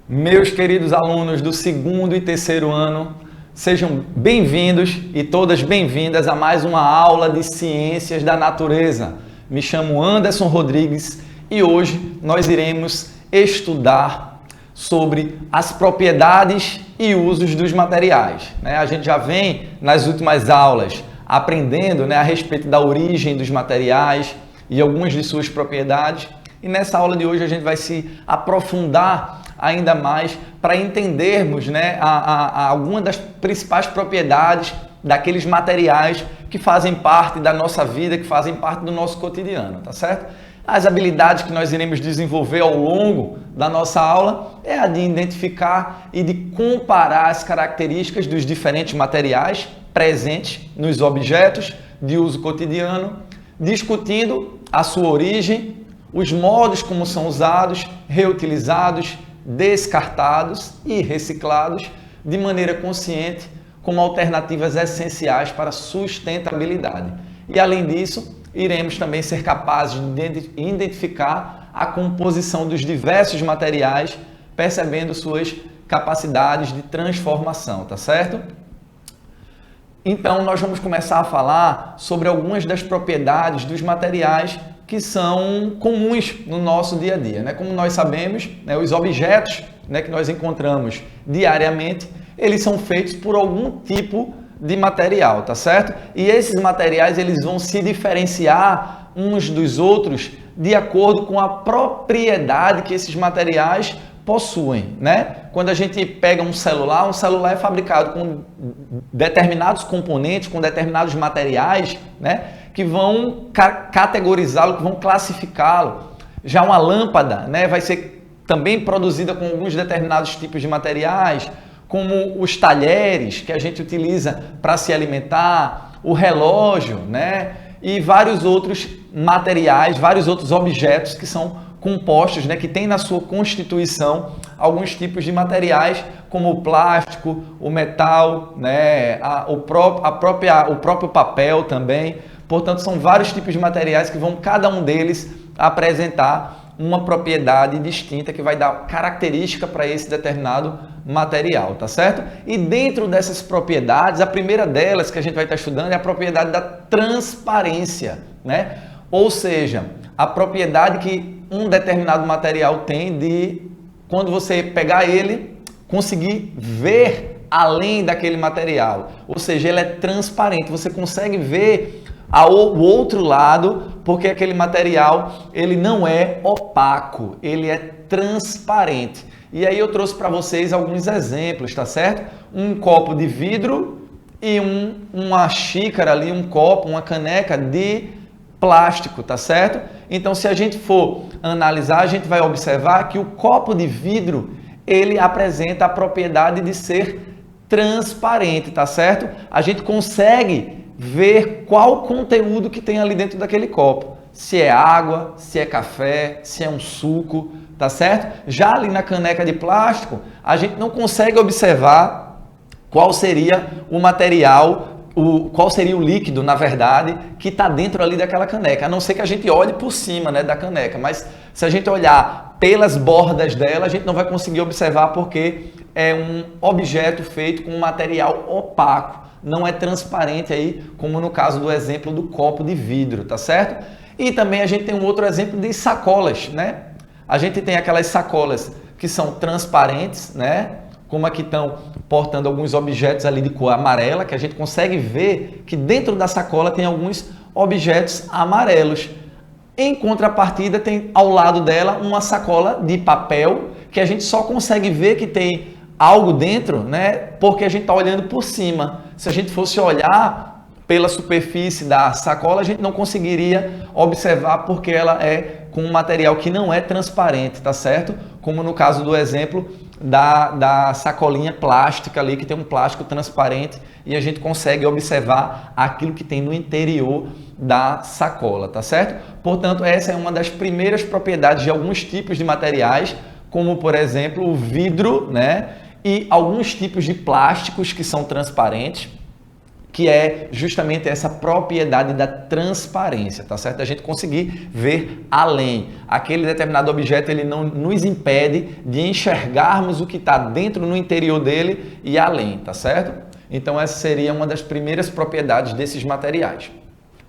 Meus queridos alunos do segundo e terceiro ano, sejam bem-vindos e todas bem-vindas a mais uma aula de Ciências da Natureza. Me chamo Anderson Rodrigues e hoje nós iremos estudar sobre as propriedades e usos dos materiais. A gente já vem nas últimas aulas aprendendo a respeito da origem dos materiais e algumas de suas propriedades. E nessa aula de hoje a gente vai se aprofundar ainda mais para entendermos algumas das principais propriedades daqueles materiais que fazem parte da nossa vida, que fazem parte do nosso cotidiano, tá certo? As habilidades que nós iremos desenvolver ao longo da nossa aula é a de identificar e de comparar as características dos diferentes materiais presentes nos objetos de uso cotidiano, discutindo a sua origem, os modos como são usados, reutilizados, descartados e reciclados de maneira consciente como alternativas essenciais para a sustentabilidade. E além disso, iremos também ser capazes de identificar a composição dos diversos materiais, percebendo suas capacidades de transformação, tá certo? Então, nós vamos começar a falar sobre algumas das propriedades dos materiais que são comuns no nosso dia a dia. Como nós sabemos, os objetos que nós encontramos diariamente, eles são feitos por algum tipo de material, tá certo? E esses materiais eles vão se diferenciar uns dos outros de acordo com a propriedade que esses materiais possuem, Quando a gente pega um celular é fabricado com determinados componentes, com determinados materiais, que vão categorizá-lo, que vão classificá-lo. Já uma lâmpada, vai ser também produzida com alguns determinados tipos de materiais, como os talheres que a gente utiliza para se alimentar, o relógio, e vários outros materiais, vários outros objetos que são compostos, que tem na sua constituição alguns tipos de materiais, como o plástico, o metal, o próprio papel também. Portanto, são vários tipos de materiais que vão, cada um deles, apresentar uma propriedade distinta que vai dar característica para esse determinado material, tá certo? E dentro dessas propriedades, a primeira delas que a gente vai estar estudando é a propriedade da transparência, Ou seja, a propriedade que um determinado material tem de, quando você pegar ele, conseguir ver além daquele material. Ou seja, ele é transparente, você consegue ver o outro lado, porque aquele material ele não é opaco, ele é transparente. E aí eu trouxe para vocês alguns exemplos, tá certo? Um copo de vidro e uma xícara ali, um copo, uma caneca de plástico, tá certo? Então, se a gente for analisar, a gente vai observar que o copo de vidro, ele apresenta a propriedade de ser transparente, tá certo? A gente consegue ver qual conteúdo que tem ali dentro daquele copo. Se é água, se é café, se é um suco, tá certo? Já ali na caneca de plástico, a gente não consegue observar qual seria o material, qual seria o líquido, na verdade, que está dentro ali daquela caneca, a não ser que a gente olhe por cima da caneca, mas se a gente olhar pelas bordas dela, a gente não vai conseguir observar porque é um objeto feito com um material opaco, não é transparente aí, como no caso do exemplo do copo de vidro, tá certo? E também a gente tem um outro exemplo de sacolas, A gente tem aquelas sacolas que são transparentes, como aqui estão portando alguns objetos ali de cor amarela, que a gente consegue ver que dentro da sacola tem alguns objetos amarelos. Em contrapartida, tem ao lado dela uma sacola de papel, que a gente só consegue ver que tem algo dentro, porque a gente está olhando por cima. Se a gente fosse olhar pela superfície da sacola, a gente não conseguiria observar porque ela é com um material que não é transparente, tá certo? Como no caso do exemplo da sacolinha plástica ali, que tem um plástico transparente e a gente consegue observar aquilo que tem no interior da sacola, tá certo? Portanto, essa é uma das primeiras propriedades de alguns tipos de materiais, como por exemplo o vidro, e alguns tipos de plásticos que são transparentes, que é justamente essa propriedade da transparência, tá certo? A gente conseguir ver além. Aquele determinado objeto, ele não nos impede de enxergarmos o que está dentro, no interior dele e além, tá certo? Então essa seria uma das primeiras propriedades desses materiais.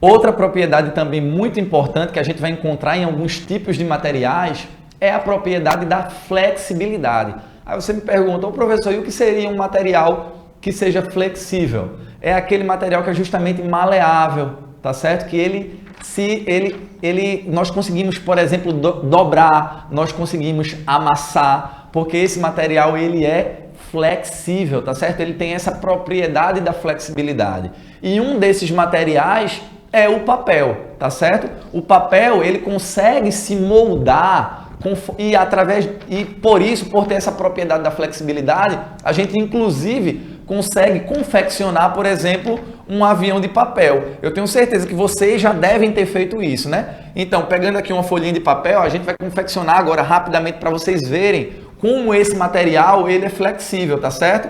Outra propriedade também muito importante que a gente vai encontrar em alguns tipos de materiais é a propriedade da flexibilidade. Aí você me pergunta, professor, e o que seria um material que seja flexível? É aquele material que é justamente maleável, tá certo? Que nós conseguimos, por exemplo, dobrar, nós conseguimos amassar, porque esse material ele é flexível, tá certo? Ele tem essa propriedade da flexibilidade. E um desses materiais é o papel, tá certo? O papel, ele consegue se moldar por ter essa propriedade da flexibilidade, a gente inclusive consegue confeccionar, por exemplo, um avião de papel. Eu tenho certeza que vocês já devem ter feito isso, né? Então, pegando aqui uma folhinha de papel, a gente vai confeccionar agora rapidamente para vocês verem como esse material ele é flexível, tá certo?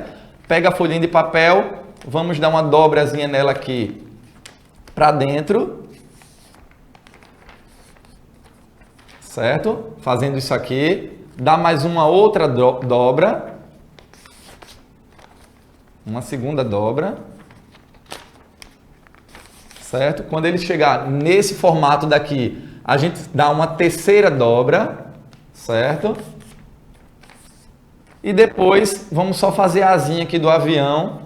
Pega a folhinha de papel, vamos dar uma dobrazinha nela aqui para dentro. Certo? Fazendo isso aqui, dá mais uma outra dobra, uma segunda dobra, certo? Quando ele chegar nesse formato daqui, a gente dá uma terceira dobra, certo? E depois vamos só fazer a asinha aqui do avião,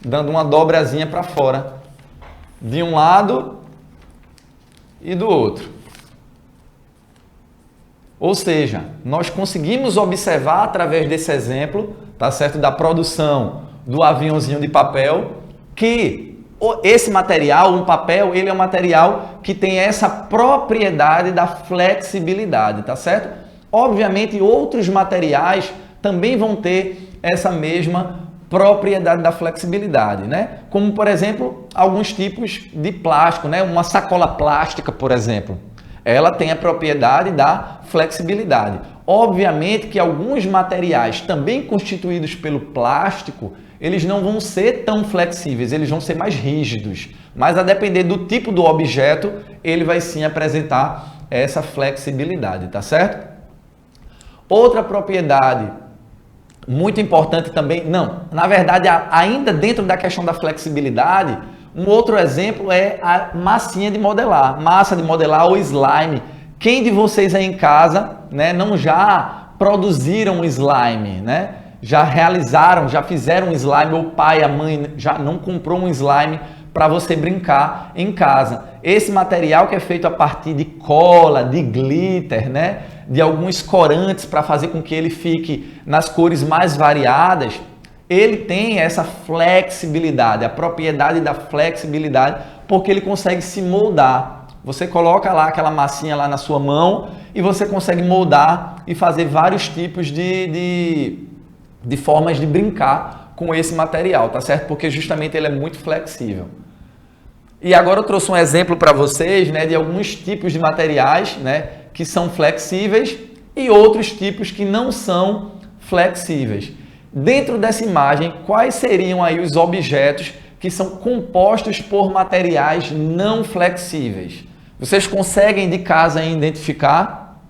dando uma dobrazinha para fora, de um lado e do outro. Ou seja, nós conseguimos observar através desse exemplo, tá certo, da produção do aviãozinho de papel, que esse material, um papel, ele é um material que tem essa propriedade da flexibilidade, tá certo? Obviamente, outros materiais também vão ter essa mesma propriedade da flexibilidade, né? Como, por exemplo, alguns tipos de plástico, né? Uma sacola plástica, por exemplo. Ela tem a propriedade da flexibilidade. Obviamente que alguns materiais também constituídos pelo plástico, eles não vão ser tão flexíveis, eles vão ser mais rígidos. Mas a depender do tipo do objeto, ele vai sim apresentar essa flexibilidade, tá certo? Outra propriedade muito importante também, na verdade, ainda dentro da questão da flexibilidade, um outro exemplo é a massinha de modelar, massa de modelar ou slime. Quem de vocês aí em casa, né, não já produziram slime, né? Já realizaram, já fizeram um slime, ou o pai, a mãe já não comprou um slime para você brincar em casa. Esse material que é feito a partir de cola, de glitter, né, de alguns corantes para fazer com que ele fique nas cores mais variadas, ele tem essa flexibilidade, a propriedade da flexibilidade, porque ele consegue se moldar. Você coloca lá aquela massinha lá na sua mão e você consegue moldar e fazer vários tipos de formas de brincar com esse material, tá certo? Porque justamente ele é muito flexível. E agora eu trouxe um exemplo para vocês, né, de alguns tipos de materiais, né, que são flexíveis e outros tipos que não são flexíveis. Dentro dessa imagem, quais seriam aí os objetos que são compostos por materiais não flexíveis? Vocês conseguem de casa identificar?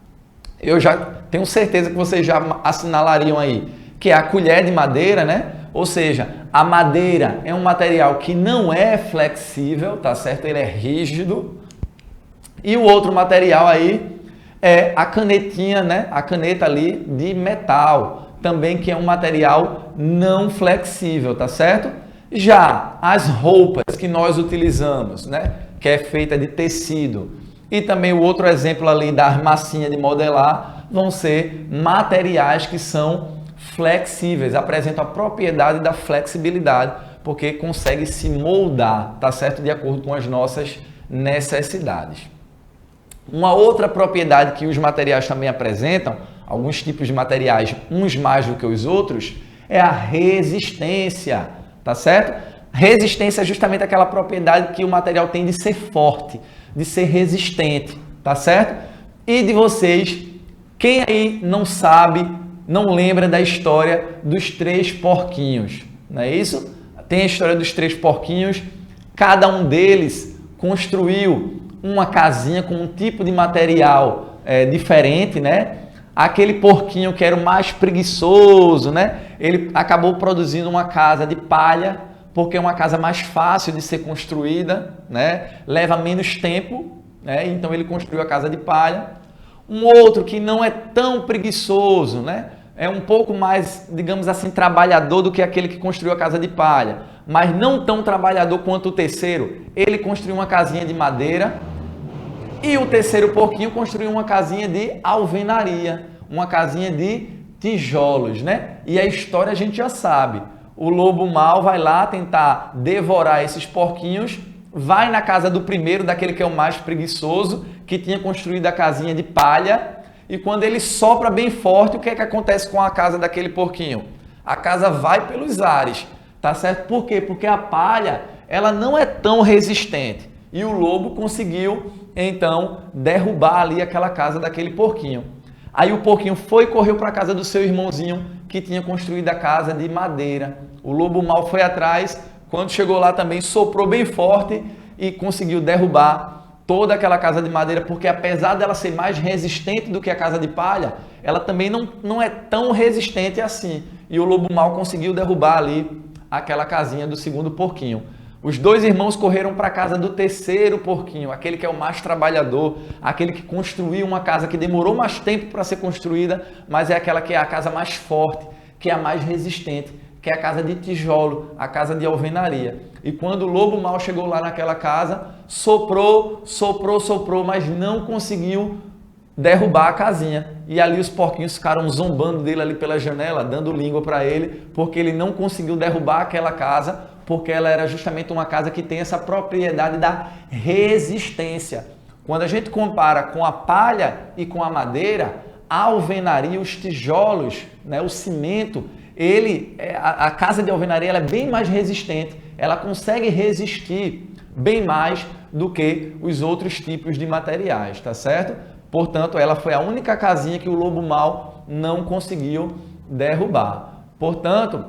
Eu já tenho certeza que vocês já assinalariam aí, que é a colher de madeira, né? Ou seja, a madeira é um material que não é flexível, tá certo? Ele é rígido. E o outro material aí é a canetinha, né? A caneta ali de metal, também que é um material não flexível, tá certo? Já as roupas que nós utilizamos, né? Que é feita de tecido, e também o outro exemplo ali da massinha de modelar, vão ser materiais que são flexíveis, apresentam a propriedade da flexibilidade, porque consegue se moldar, tá certo? De acordo com as nossas necessidades. Uma outra propriedade que os materiais também apresentam, alguns tipos de materiais, uns mais do que os outros, é a resistência, tá certo? Resistência é justamente aquela propriedade que o material tem de ser forte, de ser resistente, tá certo? E de vocês, quem aí não sabe, não lembra da história dos 3 porquinhos, não é isso? tem a história dos 3 porquinhos. Cada um deles construiu uma casinha com um tipo de material diferente, né? Aquele porquinho que era o mais preguiçoso, né? Ele acabou produzindo uma casa de palha, porque é uma casa mais fácil de ser construída, né? Leva menos tempo, né? Então ele construiu a casa de palha. Um outro que não é tão preguiçoso, né? É um pouco mais, digamos assim, trabalhador do que aquele que construiu a casa de palha, mas não tão trabalhador quanto o terceiro. Ele construiu uma casinha de madeira e o terceiro porquinho construiu uma casinha de alvenaria, uma casinha de tijolos, né? E a história a gente já sabe. O lobo mau vai lá tentar devorar esses porquinhos, vai na casa do primeiro, daquele que é o mais preguiçoso, que tinha construído a casinha de palha, e quando ele sopra bem forte, o que é que acontece com a casa daquele porquinho? A casa vai pelos ares, tá certo? Por quê? Porque a palha, ela não é tão resistente, e o lobo conseguiu, então, derrubar ali aquela casa daquele porquinho. Aí o porquinho foi e correu para a casa do seu irmãozinho, que tinha construído a casa de madeira. O lobo mau foi atrás, quando chegou lá também soprou bem forte e conseguiu derrubar toda aquela casa de madeira, porque apesar dela ser mais resistente do que a casa de palha, ela também não é tão resistente assim. E o lobo mau conseguiu derrubar ali aquela casinha do segundo porquinho. Os 2 irmãos correram para a casa do terceiro porquinho, aquele que é o mais trabalhador, aquele que construiu uma casa que demorou mais tempo para ser construída, mas é aquela que é a casa mais forte, que é a mais resistente, que é a casa de tijolo, a casa de alvenaria. E quando o lobo mau chegou lá naquela casa, soprou, mas não conseguiu derrubar a casinha. E ali os porquinhos ficaram zombando dele ali pela janela, dando língua para ele, porque ele não conseguiu derrubar aquela casa, porque ela era justamente uma casa que tem essa propriedade da resistência. Quando a gente compara com a palha e com a madeira, a alvenaria, os tijolos, né, o cimento, a casa de alvenaria ela é bem mais resistente, ela consegue resistir bem mais do que os outros tipos de materiais, tá certo? Portanto, ela foi a única casinha que o lobo mau não conseguiu derrubar. Portanto,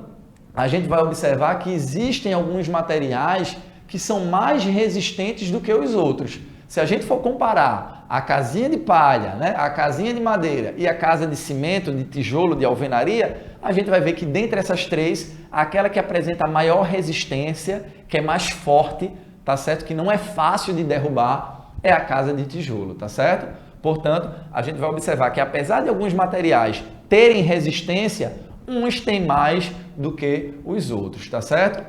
a gente vai observar que existem alguns materiais que são mais resistentes do que os outros. Se a gente for comparar a casinha de palha, né, a casinha de madeira e a casa de cimento, de tijolo, de alvenaria, a gente vai ver que dentre essas 3, aquela que apresenta maior resistência, que é mais forte, tá certo? Que não é fácil de derrubar, é a casa de tijolo, tá certo? Portanto, a gente vai observar que apesar de alguns materiais terem resistência, uns têm mais do que os outros, tá certo?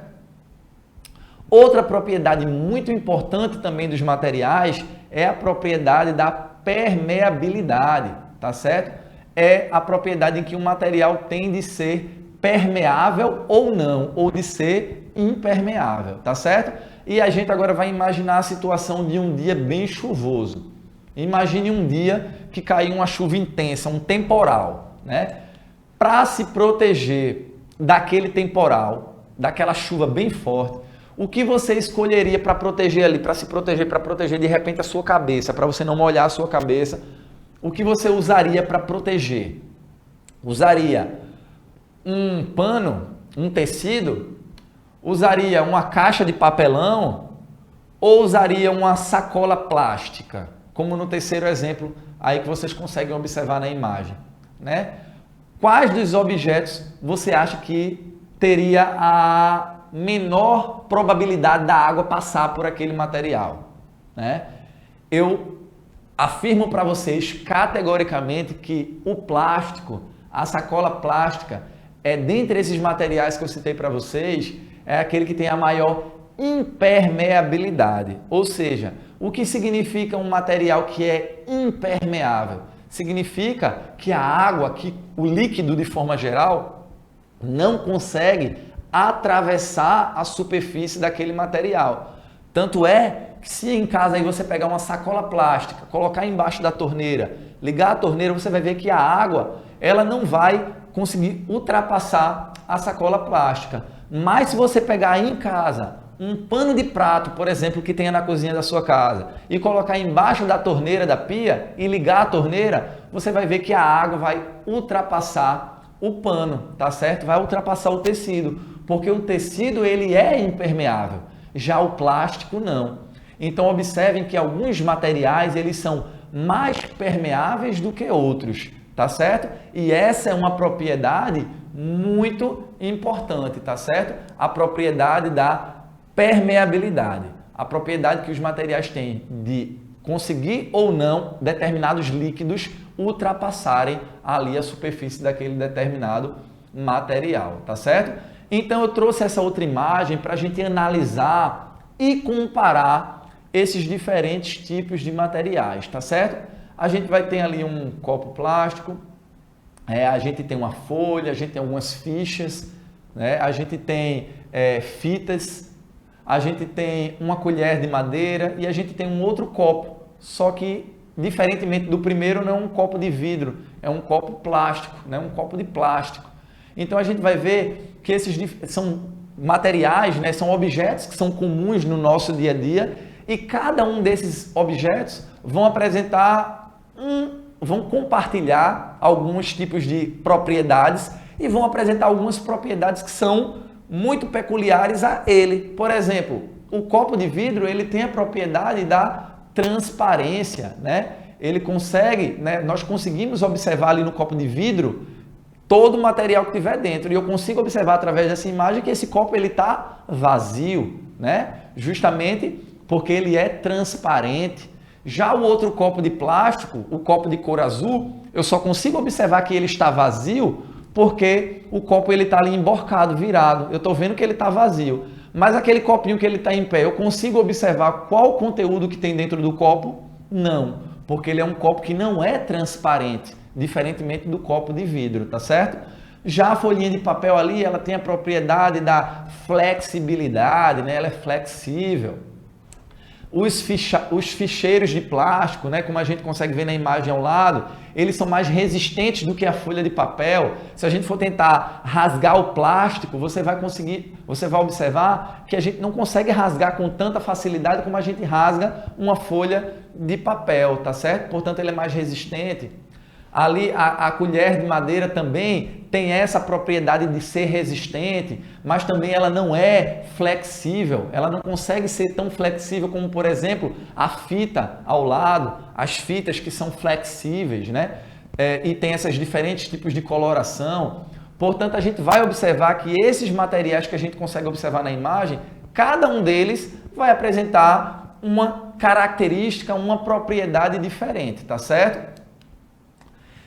Outra propriedade muito importante também dos materiais é a propriedade da permeabilidade, tá certo? É a propriedade em que um material tem de ser permeável ou não, ou de ser impermeável, tá certo? E a gente agora vai imaginar a situação de um dia bem chuvoso. Imagine um dia que caiu uma chuva intensa, um temporal, né? Para se proteger daquele temporal, daquela chuva bem forte, o que você escolheria para proteger ali, para se proteger, para proteger de repente a sua cabeça, para você não molhar a sua cabeça? O que você usaria para proteger? Usaria um pano, um tecido? Usaria uma caixa de papelão? Ou usaria uma sacola plástica? Como no terceiro exemplo aí que vocês conseguem observar na imagem, né? Quais dos objetos você acha que teria a menor probabilidade da água passar por aquele material, né? Eu afirmo para vocês categoricamente que o plástico, a sacola plástica, dentre esses materiais que eu citei para vocês, é aquele que tem a maior impermeabilidade. Ou seja, o que significa um material que é impermeável? Significa que a água, que o líquido de forma geral, não consegue atravessar a superfície daquele material. Tanto é que se em casa aí você pegar uma sacola plástica, colocar embaixo da torneira, ligar a torneira, você vai ver que a água ela não vai conseguir ultrapassar a sacola plástica. Mas se você pegar aí em casa um pano de prato, por exemplo, que tenha na cozinha da sua casa, e colocar embaixo da torneira da pia e ligar a torneira, você vai ver que a água vai ultrapassar o pano, tá certo? Vai ultrapassar o tecido. porque o tecido ele é impermeável, já o plástico não. Então observem que alguns materiais eles são mais permeáveis do que outros, tá certo? E essa é uma propriedade muito importante, tá certo? A propriedade da permeabilidade, a propriedade que os materiais têm de conseguir ou não determinados líquidos ultrapassarem ali a superfície daquele determinado material, tá certo? Então eu trouxe essa outra imagem para a gente analisar e comparar esses diferentes tipos de materiais, tá certo? A gente vai ter ali um copo plástico, a gente tem uma folha, a gente tem algumas fichas, né? A gente tem fitas, a gente tem uma colher de madeira e a gente tem um outro copo, só que diferentemente do primeiro não é um copo de vidro, é um copo plástico, né? Um copo de plástico. Então a gente vai ver que esses são materiais, né? São objetos que são comuns no nosso dia a dia e cada um desses objetos vão apresentar vão compartilhar alguns tipos de propriedades e vão apresentar algumas propriedades que são muito peculiares a ele. Por exemplo, o copo de vidro ele tem a propriedade da transparência, né? Ele consegue, né? Nós conseguimos observar ali no copo de vidro todo o material que tiver dentro e eu consigo observar através dessa imagem que esse copo ele está vazio, né? Justamente porque ele é transparente. Já o outro copo de plástico, o copo de cor azul, eu só consigo observar que ele está vazio porque o copo ele está ali emborcado, virado. Eu estou vendo que ele está vazio. Mas aquele copinho que ele está em pé, eu consigo observar qual o conteúdo que tem dentro do copo? Não, porque ele é um copo que não é transparente, diferentemente do copo de vidro, tá certo? Já a folhinha de papel ali, ela tem a propriedade da flexibilidade, né? Ela é flexível. Os ficheiros de plástico, né, como a gente consegue ver na imagem ao lado, eles são mais resistentes do que a folha de papel. Se a gente for tentar rasgar o plástico, você vai observar que a gente não consegue rasgar com tanta facilidade como a gente rasga uma folha de papel, tá certo? Portanto, ele é mais resistente. Ali a colher de madeira também tem essa propriedade de ser resistente, mas também ela não é flexível, ela não consegue ser tão flexível como, por exemplo, a fita ao lado, as fitas que são flexíveis, né? E tem esses diferentes tipos de coloração. Portanto, a gente vai observar que esses materiais que a gente consegue observar na imagem, cada um deles vai apresentar uma característica, uma propriedade diferente, tá certo?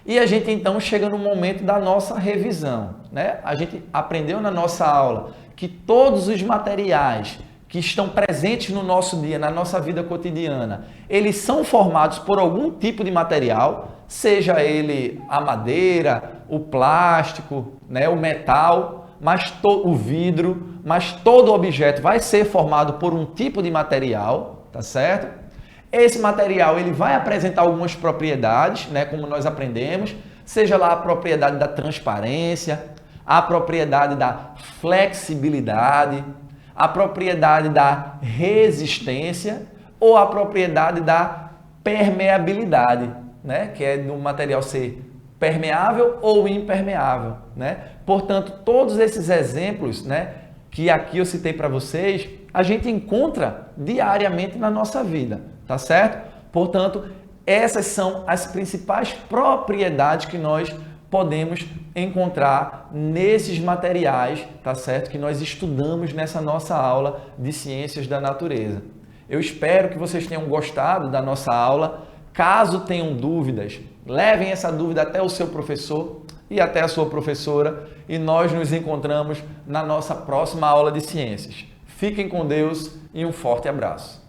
E a gente então chega no momento da nossa revisão, né? A gente aprendeu na nossa aula que todos os materiais que estão presentes no nosso dia, na nossa vida cotidiana, eles são formados por algum tipo de material, seja ele a madeira, o plástico, né, o metal, o vidro, mas todo objeto vai ser formado por um tipo de material, tá certo? Esse material ele vai apresentar algumas propriedades, né, como nós aprendemos, seja lá a propriedade da transparência, a propriedade da flexibilidade, a propriedade da resistência ou a propriedade da permeabilidade, né, que é do material ser permeável ou impermeável, né? Portanto, todos esses exemplos, né, que aqui eu citei para vocês, a gente encontra diariamente na nossa vida. Tá certo? Portanto, essas são as principais propriedades que nós podemos encontrar nesses materiais, tá certo? Que nós estudamos nessa nossa aula de Ciências da Natureza. Eu espero que vocês tenham gostado da nossa aula. Caso tenham dúvidas, levem essa dúvida até o seu professor e até a sua professora e nós nos encontramos na nossa próxima aula de Ciências. Fiquem com Deus e um forte abraço.